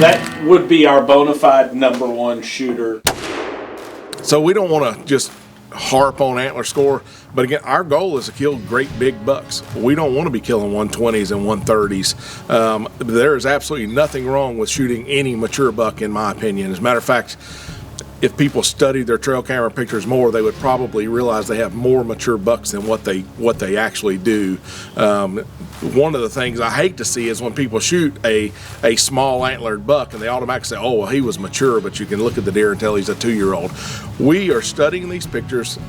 That would be our bona fide #1 shooter. So we don't want to just harp on antler score, but again, our goal is to kill great big bucks. We don't want to be killing 120s and 130s. There is absolutely nothing wrong with shooting any mature buck, in my opinion. As a matter of fact, if people studied their trail camera pictures more, they would probably realize they have more mature bucks than what they actually do. One of the things I hate to see is when people shoot a small antlered buck and they automatically say, oh, well, he was mature, but you can look at the deer and tell he's a 2-year-old. We are studying these pictures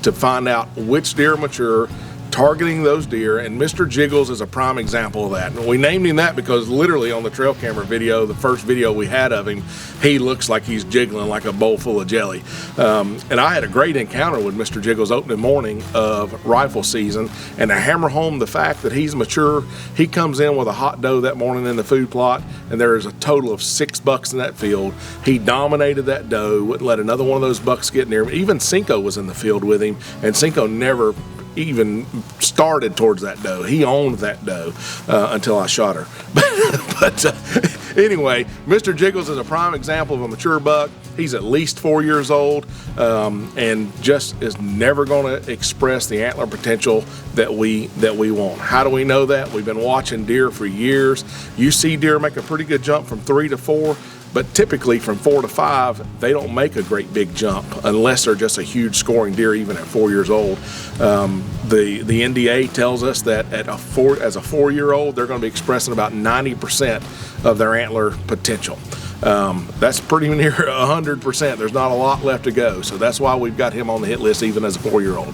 to find out which deer are mature, targeting those deer, and Mr. Jiggles is a prime example of that. And we named him that because literally on the trail camera video, the first video we had of him, he looks like he's jiggling like a bowl full of jelly. And I had a great encounter with Mr. Jiggles opening morning of rifle season, and to hammer home the fact that he's mature, he comes in with a hot doe that morning in the food plot, and there is a total of 6 bucks in that field. He dominated that doe, wouldn't let another one of those bucks get near him. Even Cinco was in the field with him, and Cinco never even started towards that doe. He owned that doe until I shot her. But anyway, Mr. Jiggles is a prime example of a mature buck. He's at least 4 years old and just is never going to express the antler potential that we want. How do we know that? We've been watching deer for years. You see deer make a pretty good jump from 3 to 4. But typically from 4 to 5, they don't make a great big jump unless they're just a huge scoring deer even at 4 years old. The NDA tells us that as a 4-year-old, they're going to be expressing about 90% of their antler potential. That's pretty near 100%. There's not a lot left to go. So that's why we've got him on the hit list even as a 4-year-old.